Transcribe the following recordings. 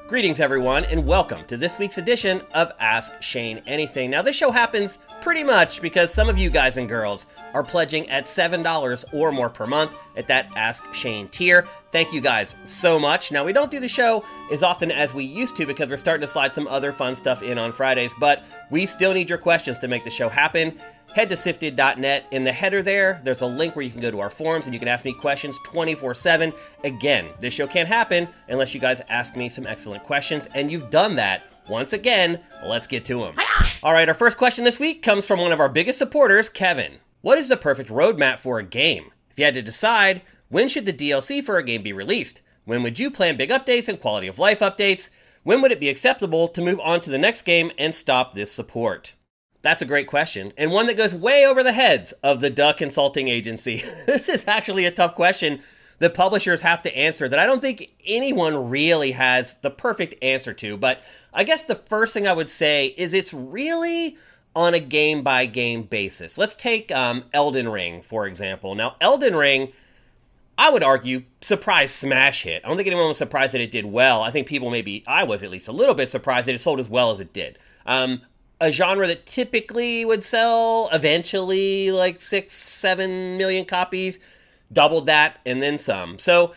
Greetings, everyone, and welcome to this week's edition of Ask Shane Anything. Now, this show happens pretty much because some of you guys and girls are pledging at $7 or more per month at that Ask Shane tier. Thank you guys so much. Now, we don't do the show as often as we used to because we're starting to slide some other fun stuff in on Fridays, but we still need your questions to make the show happen. Head to SIFTD.net. In the header there's a link where you can go to our forums and you can ask me questions 24/7. Again, this show can't happen unless you guys ask me some excellent questions, and you've done that. Once again, let's get to them. All right, our first question this week comes from one of our biggest supporters, Kevin. What is the perfect roadmap for a game? If you had to decide, when should the DLC for a game be released? When would you plan big updates and quality of life updates? When would it be acceptable to move on to the next game and stop this support? That's a great question, and one that goes way over the heads of the Duck Consulting Agency. This is actually a tough question that publishers have to answer that I don't think anyone really has the perfect answer to, but I guess the first thing I would say is it's really on a game-by-game basis. Let's take Elden Ring, for example. Now, Elden Ring, I would argue, surprise smash hit. I don't think anyone was surprised that it did well. I think people I was at least a little bit surprised that it sold as well as it did. A genre that typically would sell eventually like 6-7 million copies, doubled that and then some. So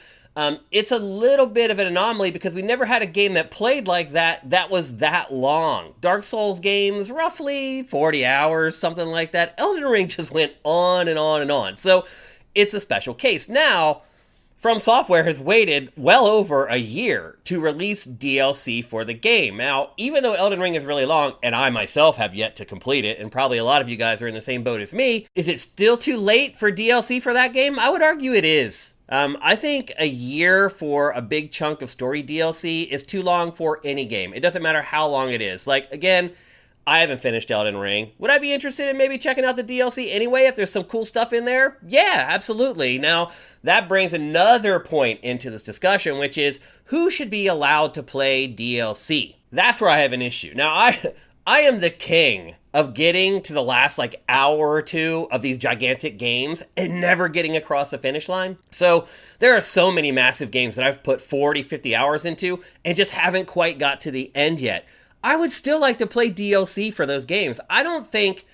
it's a little bit of an anomaly because we never had a game that played like that was that long. Dark Souls games, roughly 40 hours, something like that. Elden Ring just went on and on and on. So it's a special case. Now, From Software has waited well over a year to release DLC for the game. Now, even though Elden Ring is really long, and I myself have yet to complete it, and probably a lot of you guys are in the same boat as me, is it still too late for DLC for that game? I would argue it is. I think a year for a big chunk of story DLC is too long for any game. It doesn't matter how long it is. Like, again, I haven't finished Elden Ring. Would I be interested in maybe checking out the DLC anyway if there's some cool stuff in there? Yeah, absolutely. Now, that brings another point into this discussion, which is who should be allowed to play DLC? That's where I have an issue. Now, I am the king of getting to the last hour or two of these gigantic games and never getting across the finish line. So there are so many massive games that I've put 40, 50 hours into and just haven't quite got to the end yet. I would still like to play DLC for those games. I don't think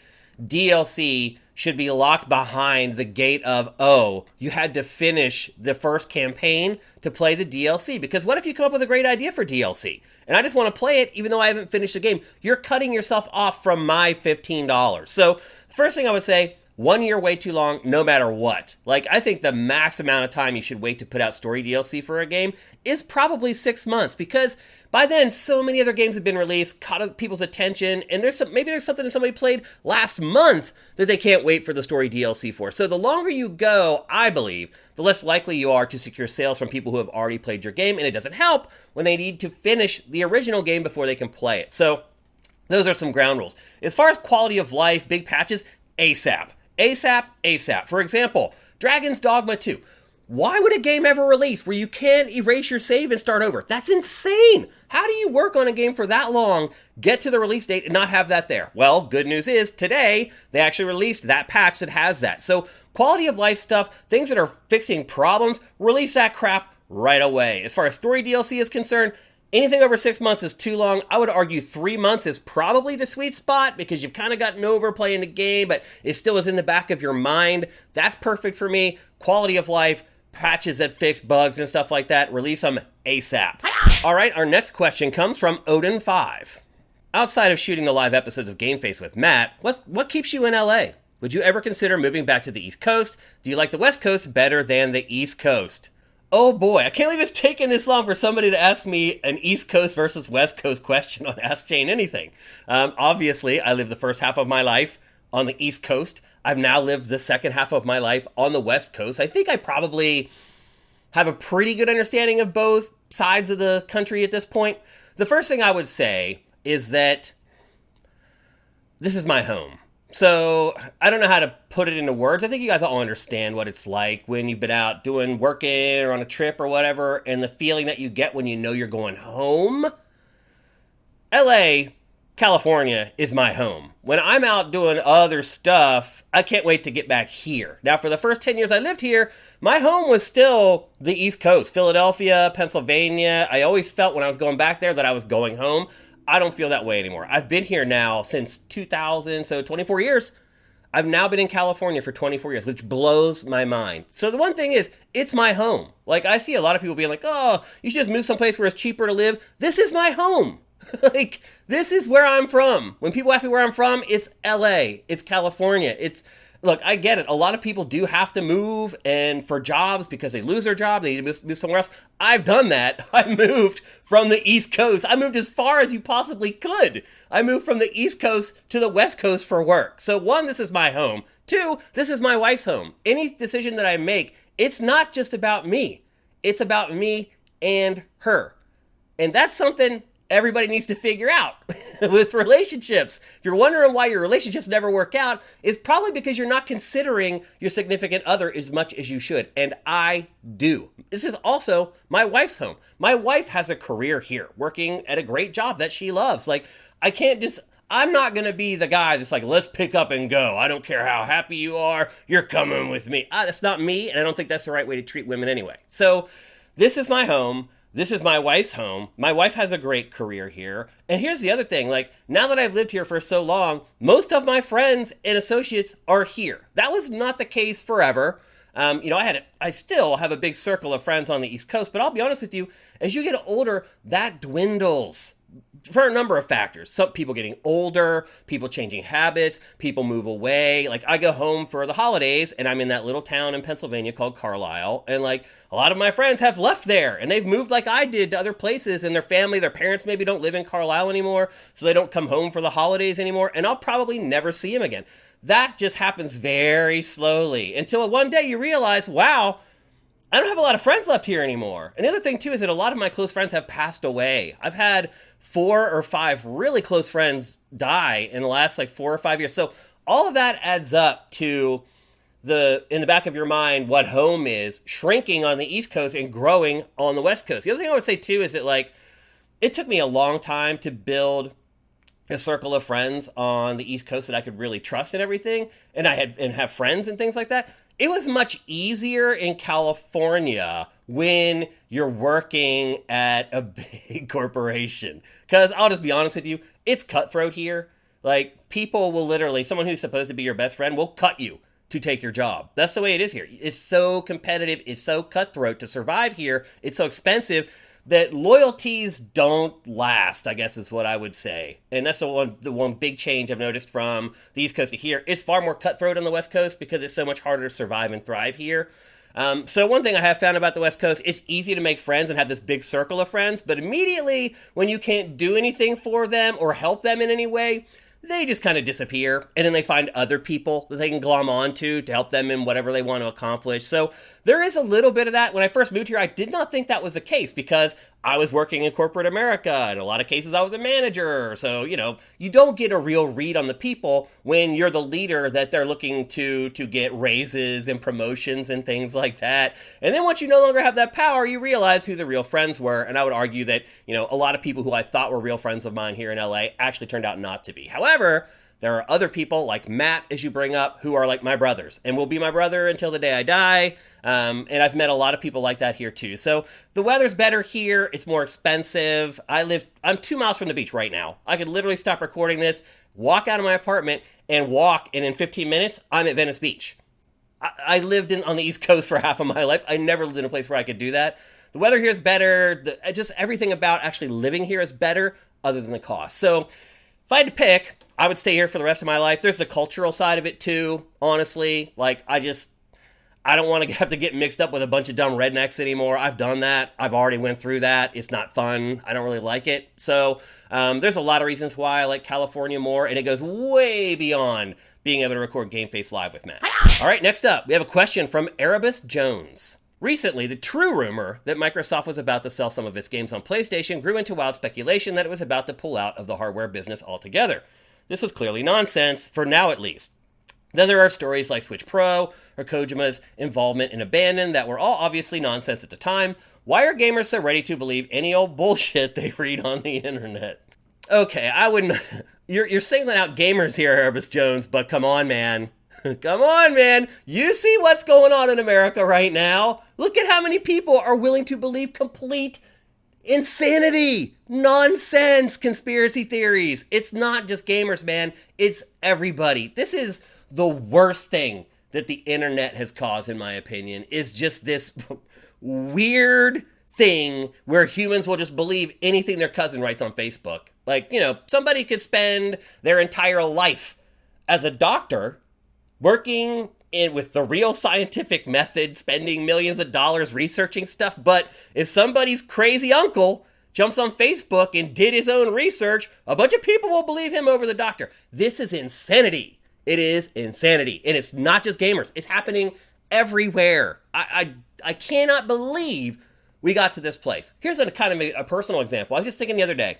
DLC should be locked behind the gate of, oh, you had to finish the first campaign to play the DLC. Because what if you come up with a great idea for DLC? And I just want to play it even though I haven't finished the game. You're cutting yourself off from my $15. So the first thing I would say, 1 year way too long, no matter what. I think the max amount of time you should wait to put out story DLC for a game is probably 6 months, because by then, so many other games have been released, caught up people's attention, and maybe there's something that somebody played last month that they can't wait for the story DLC for. So the longer you go, I believe, the less likely you are to secure sales from people who have already played your game, and it doesn't help when they need to finish the original game before they can play it. So those are some ground rules. As far as quality of life, big patches, ASAP. ASAP, ASAP. For example, Dragon's Dogma 2. Why would a game ever release where you can't erase your save and start over? That's insane! How do you work on a game for that long, get to the release date, and not have that there? Well, good news is, today, they actually released that patch that has that. So, quality of life stuff, things that are fixing problems, release that crap right away. As far as story DLC is concerned, anything over 6 months is too long. I would argue 3 months is probably the sweet spot because you've kind of gotten over playing the game, but it still is in the back of your mind. That's perfect for me. Quality of life, patches that fix bugs and stuff like that, release them ASAP. All right, our next question comes from Odin5. Outside of shooting the live episodes of Game Face with Matt, what keeps you in LA? Would you ever consider moving back to the East Coast? Do you like the West Coast better than the East Coast? Oh boy, I can't believe it's taken this long for somebody to ask me an East Coast versus West Coast question on Ask Shane Anything. Obviously, I lived the first half of my life on the East Coast. I've now lived the second half of my life on the West Coast. I think I probably have a pretty good understanding of both sides of the country at this point. The first thing I would say is that this is my home. So I don't know how to put it into words. I think you guys all understand what it's like when you've been out working or on a trip or whatever, and the feeling that you get when you know you're going home. LA California is my home. When I'm out doing other stuff, I can't wait to get back here. Now, for the first 10 years I lived here, my home was still the East Coast, Philadelphia, Pennsylvania. I always felt when I was going back there that I was going home. I don't feel that way anymore. I've been here now since 2000, so 24 years. I've now been in California for 24 years, which blows my mind. So the one thing is, it's my home. Like, I see a lot of people being like, oh, you should just move someplace where it's cheaper to live. This is my home. Like, this is where I'm from. When people ask me where I'm from, it's LA, it's California. Look, I get it. A lot of people do have to move and for jobs because they lose their job, they need to move somewhere else. I've done that. I moved from the East Coast. I moved as far as you possibly could. I moved from the East Coast to the West Coast for work. So one, this is my home. Two, this is my wife's home. Any decision that I make, it's not just about me. It's about me and her. And that's something everybody needs to figure out with relationships. If you're wondering why your relationships never work out, it's probably because you're not considering your significant other as much as you should. And I do. This is also my wife's home. My wife has a career here, working at a great job that she loves. Like, I'm not going to be the guy that's like, let's pick up and go. I don't care how happy you are. You're coming with me. That's not me. And I don't think that's the right way to treat women anyway. So this is my home. This is my wife's home. My wife has a great career here. And here's the other thing, like, now that I've lived here for so long, most of my friends and associates are here. That was not the case forever. I still have a big circle of friends on the East Coast, but I'll be honest with you, as you get older, that dwindles. For a number of factors. Some people getting older, people changing habits, people move away. Like, I go home for the holidays and I'm in that little town in Pennsylvania called Carlisle. And like, a lot of my friends have left there and they've moved like I did to other places, and their family, their parents maybe don't live in Carlisle anymore. So they don't come home for the holidays anymore. And I'll probably never see them again. That just happens very slowly until one day you realize, wow, I don't have a lot of friends left here anymore. And the other thing too is that a lot of my close friends have passed away. I've had 4 or 5 really close friends die in the last 4 or 5 years. So all of that adds up to in the back of your mind, what home is shrinking on the East Coast and growing on the West Coast. The other thing I would say too is that it took me a long time to build a circle of friends on the East Coast that I could really trust and everything. And have friends and things like that. It was much easier in California when you're working at a big corporation. Because I'll just be honest with you, it's cutthroat here. Like, people will literally, someone who's supposed to be your best friend will cut you to take your job. That's the way it is here. It's so competitive. It's so cutthroat to survive here. It's so expensive that loyalties don't last, I guess is what I would say. And that's the one big change I've noticed from the East Coast to here. It's far more cutthroat on the West Coast because it's so much harder to survive and thrive here. So one thing I have found about the West Coast, it's easy to make friends and have this big circle of friends, but immediately when you can't do anything for them or help them in any way, they just kind of disappear, and then they find other people that they can glom onto to help them in whatever they want to accomplish. So there is a little bit of that. When I first moved here, I did not think that was the case because I was working in corporate America. In a lot of cases, I was a manager. So, you don't get a real read on the people when you're the leader that they're looking to get raises and promotions and things like that. And then once you no longer have that power, you realize who the real friends were. And I would argue that, a lot of people who I thought were real friends of mine here in LA actually turned out not to be. However, there are other people like Matt, as you bring up, who are like my brothers and will be my brother until the day I die. And I've met a lot of people like that here too. So the weather's better here. It's more expensive. I'm 2 miles from the beach right now. I could literally stop recording this, walk out of my apartment and in 15 minutes, I'm at Venice Beach. I lived on the East Coast for half of my life. I never lived in a place where I could do that. The weather here is better. Just everything about actually living here is better other than the cost. So if I had to pick, I would stay here for the rest of my life. There's the cultural side of it too, honestly. I don't want to have to get mixed up with a bunch of dumb rednecks anymore. I've done that. I've already went through that. It's not fun. I don't really like it. So there's a lot of reasons why I like California more, and it goes way beyond being able to record Game Face Live with Matt. All right, next up, we have a question from Erebus Jones. Recently, the true rumor that Microsoft was about to sell some of its games on PlayStation grew into wild speculation that it was about to pull out of the hardware business altogether. This was clearly nonsense, for now at least. Then there are stories like Switch Pro or Kojima's involvement in Abandon that were all obviously nonsense at the time. Why are gamers so ready to believe any old bullshit they read on the internet? Okay, I wouldn't. You're singling out gamers here, Herbis Jones, but come on, man. Come on, man. You see what's going on in America right now. Look at how many people are willing to believe complete insanity, nonsense, conspiracy theories. It's not just gamers, man. It's everybody. This is the worst thing that the internet has caused, in my opinion, is just this weird thing where humans will just believe anything their cousin writes on Facebook. Like, somebody could spend their entire life as a doctor working with the real scientific method, spending millions of dollars researching stuff. But if somebody's crazy uncle jumps on Facebook and did his own research, a bunch of people will believe him over the doctor. This is insanity. It is insanity. And it's not just gamers. It's happening everywhere. I cannot believe we got to this place. Here's a kind of a personal example. I was just thinking the other day.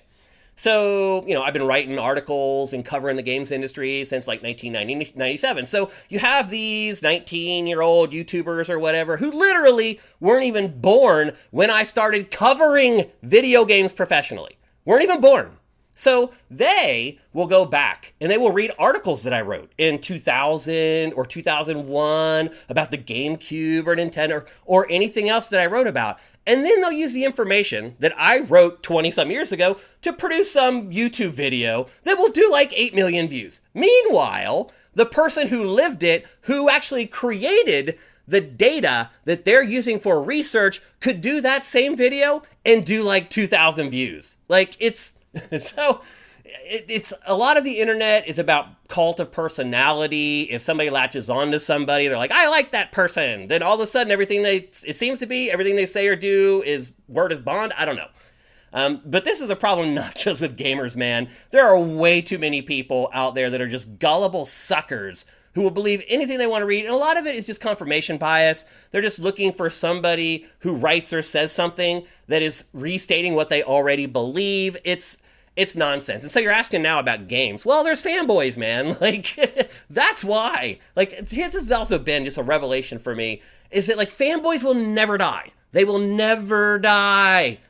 So, I've been writing articles and covering the games industry since like 1997. So you have these 19-year-old YouTubers or whatever who literally weren't even born when I started covering video games professionally. Weren't even born. So they will go back and they will read articles that I wrote in 2000 or 2001 about the GameCube or Nintendo or anything else that I wrote about. And then they'll use the information that I wrote 20-some years ago to produce some YouTube video that will do like 8 million views. Meanwhile, the person who lived it, who actually created the data that they're using for research, could do that same video and do like 2,000 views. Like, it's a lot of the internet is about cult of personality. If somebody latches onto somebody, they're like, I like that person. Then all of a sudden, everything they say or do is word is bond. I don't know. But this is a problem not just with gamers, man. There are way too many people out there that are just gullible suckers who will believe anything they want to read. And a lot of it is just confirmation bias. They're just looking for somebody who writes or says something that is restating what they already believe. It's nonsense. And so you're asking now about games. Well, there's fanboys, man. Like, that's why. Like, this has also been just a revelation for me, is that, like, fanboys will never die. They will never die.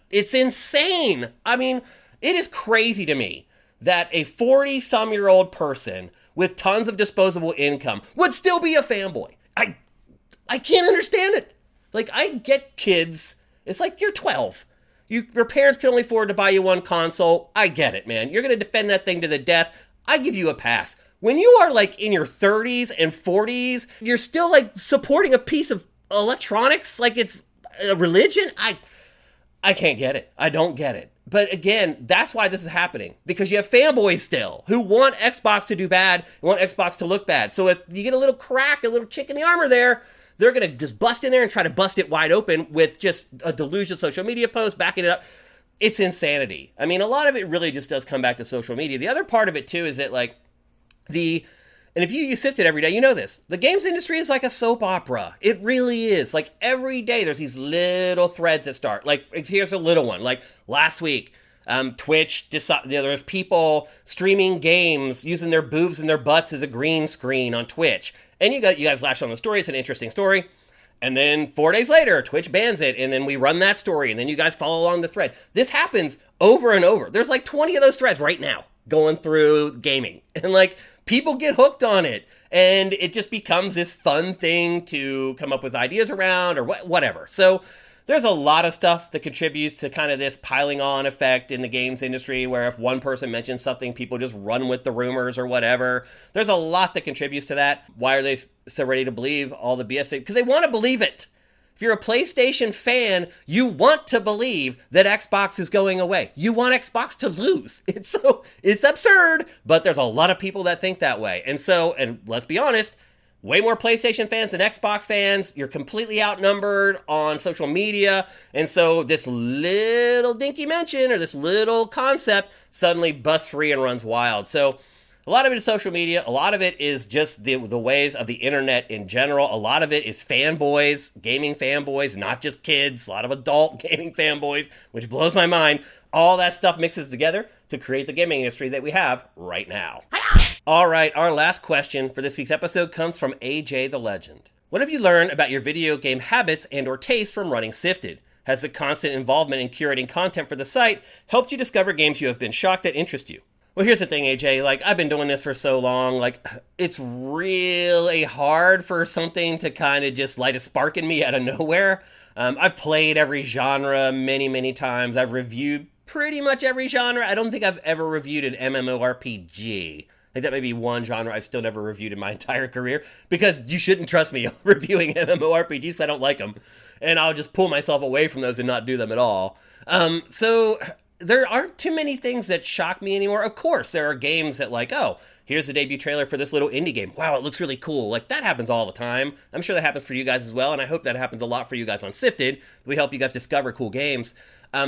It's insane. I mean, it is crazy to me that a 40-some-year-old person with tons of disposable income would still be a fanboy. I can't understand it. Like, I get kids. It's like, you're 12. Your parents can only afford to buy you one console. I get it, man. You're going to defend that thing to the death. I give you a pass. When you are like in your 30s and 40s, you're still like supporting a piece of electronics like it's a religion. I can't get it. I don't get it. But again, that's why this is happening. Because you have fanboys still who want Xbox to do bad and want Xbox to look bad. So if you get a little crack, a little chink in the armor there, they're going to just bust in there and try to bust it wide open with just a deluge of social media posts, backing it up. It's insanity. I mean, a lot of it really just does come back to social media. The other part of it, too, is that, like, and if you use SIFTD every day, you know this. The games industry is like a soap opera. It really is. Like, every day there's these little threads that start. Like, here's a little one. Like, last week, Twitch decided, there's people streaming games using their boobs and their butts as a green screen on Twitch. And you guys lashed on the story. It's an interesting story. And then 4 days later, Twitch bans it. And then we run that story. And then you guys follow along the thread. This happens over and over. There's like 20 of those threads right now going through gaming. And like, people get hooked on it. And it just becomes this fun thing to come up with ideas around or whatever. So there's a lot of stuff that contributes to kind of this piling on effect in the games industry, where if one person mentions something, people just run with the rumors or whatever. There's a lot that contributes to that. Why are they so ready to believe all the BS? Because they want to believe it. If you're a PlayStation fan, you want to believe that Xbox is going away. You want Xbox to lose. It's absurd, but there's a lot of people that think that way. And let's be honest, way more PlayStation fans than Xbox fans. You're completely outnumbered on social media. And so this little dinky mention or this little concept suddenly busts free and runs wild. So a lot of it is social media. A lot of it is just the ways of the internet in general. A lot of it is fanboys, gaming fanboys, not just kids. A lot of adult gaming fanboys, which blows my mind. All that stuff mixes together to create the gaming industry that we have right now. All right, our last question for this week's episode comes from AJ the Legend. What have you learned about your video game habits and or tastes from running SIFTD? has the constant involvement in curating content for the site helped you discover games you have been shocked that interest you? Well, here's the thing, AJ, like, I've been doing this for so long, like, it's really hard for something to kind of just light a spark in me out of nowhere. I've played every genre many, many times. I've reviewed pretty much every genre. I don't think I've ever reviewed an MMORPG. Like, that may be one genre I've still never reviewed in my entire career, because you shouldn't trust me reviewing MMORPGs. I don't like them, and I'll just pull myself away from those and not do them at all. So there aren't too many things that shock me anymore. Of course, there are games that, like, oh, here's the debut trailer for this little indie game. Wow, it looks really cool. Like, that happens all the time. I'm sure that happens for you guys as well, and I hope that happens a lot for you guys on SIFTD. We help you guys discover cool games.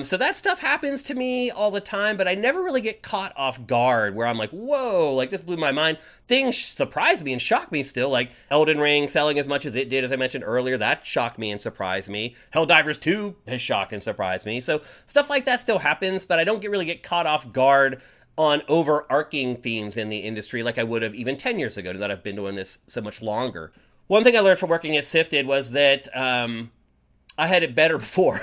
So that stuff happens to me all the time, but I never really get caught off guard where I'm like, whoa, like, this blew my mind. Things surprise me and shock me still, like Elden Ring selling as much as it did, as I mentioned earlier. That shocked me and surprised me. Helldivers 2 has shocked and surprised me. So stuff like that still happens, but I don't really get caught off guard on overarching themes in the industry like I would have even 10 years ago, that I've been doing this so much longer. One thing I learned from working at SIFTD was that I had it better before.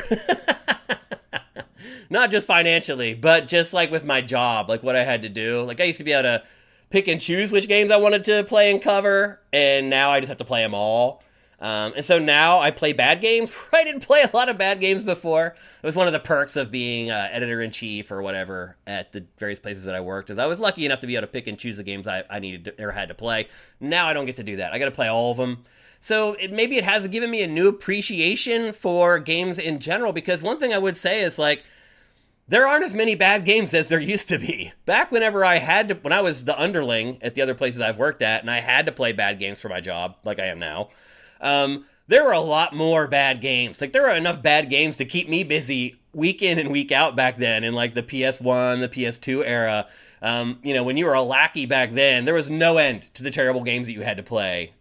Not just financially, but just like with my job, like what I had to do. Like, I used to be able to pick and choose which games I wanted to play and cover, and now I just have to play them all. And so now I play bad games. I didn't play a lot of bad games before. It was one of the perks of being editor-in-chief or whatever at the various places that I worked, is I was lucky enough to be able to pick and choose the games I needed to, or had to play. Now I don't get to do that. I got to play all of them. So maybe it has given me a new appreciation for games in general, because one thing I would say is, like, there aren't as many bad games as there used to be. Back whenever when I was the underling at the other places I've worked at, and I had to play bad games for my job, like I am now, there were a lot more bad games. Like, there were enough bad games to keep me busy week in and week out back then, in like the PS1, the PS2 era. When you were a lackey back then, there was no end to the terrible games that you had to play.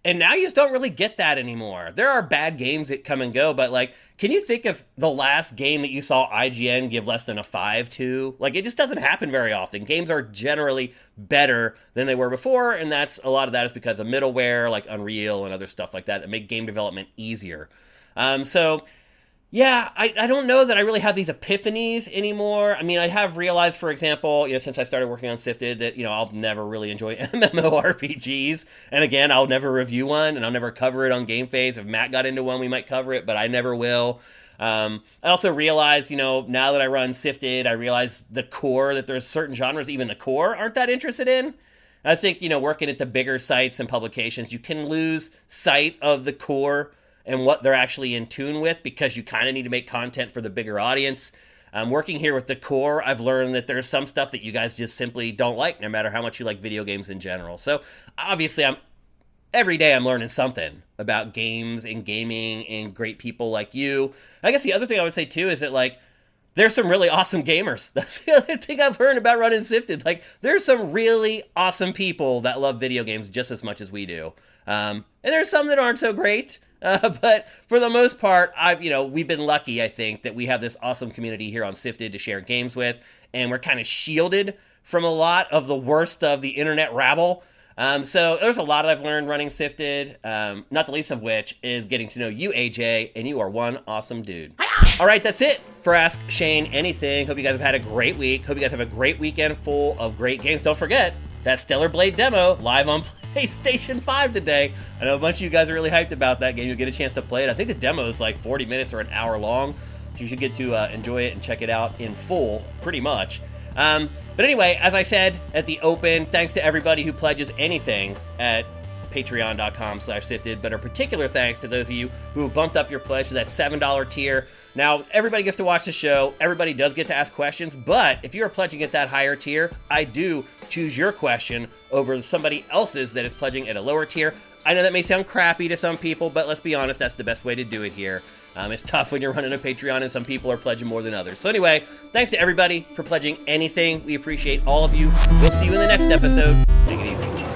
And now you just don't really get that anymore. There are bad games that come and go, but, like, can you think of the last game that you saw IGN give less than a 5 to? Like, it just doesn't happen very often. Games are generally better than they were before, and a lot of that is because of middleware, like Unreal and other stuff like that make game development easier. Yeah, I don't know that I really have these epiphanies anymore. I mean, I have realized, for example, since I started working on SIFTD, that, I'll never really enjoy MMORPGs. And again, I'll never review one, and I'll never cover it on Game Phase. If Matt got into one, we might cover it, but I never will. I also realize, now that I run SIFTD, I realize the core, that there's certain genres even the core aren't that interested in. I think, working at the bigger sites and publications, you can lose sight of the core and what they're actually in tune with, because you kind of need to make content for the bigger audience. Working here with the core, I've learned that there's some stuff that you guys just simply don't like, no matter how much you like video games in general. So obviously, every day I'm learning something about games and gaming and great people like you. I guess the other thing I would say too is that, like, there's some really awesome gamers. That's the other thing I've learned about running SIFTD. Like, there's some really awesome people that love video games just as much as we do. And there's some that aren't so great. But for the most part, we've been lucky, I think, that we have this awesome community here on SIFTD to share games with, and we're kind of shielded from a lot of the worst of the internet rabble. So there's a lot I've learned running SIFTD, not the least of which is getting to know you, AJ, and you are one awesome dude. All right, that's it for Ask Shane Anything. Hope you guys have had a great week. Hope you guys have a great weekend full of great games. Don't forget that Stellar Blade demo live on PlayStation 5 today. I know a bunch of you guys are really hyped about that game. You'll get a chance to play it. I think the demo is like 40 minutes or an hour long, so you should get to enjoy it and check it out in full, pretty much. But anyway, as I said at the open, thanks to everybody who pledges anything at patreon.com/SIFTD, but a particular thanks to those of you who have bumped up your pledge to that $7 tier. Now, everybody gets to watch the show, everybody does get to ask questions, but if you are pledging at that higher tier, I do choose your question over somebody else's that is pledging at a lower tier. I know that may sound crappy to some people, but let's be honest, that's the best way to do it here. It's tough when you're running a Patreon and some people are pledging more than others. So anyway, thanks to everybody for pledging anything. We appreciate all of you. We'll see you in the next episode. Take it easy.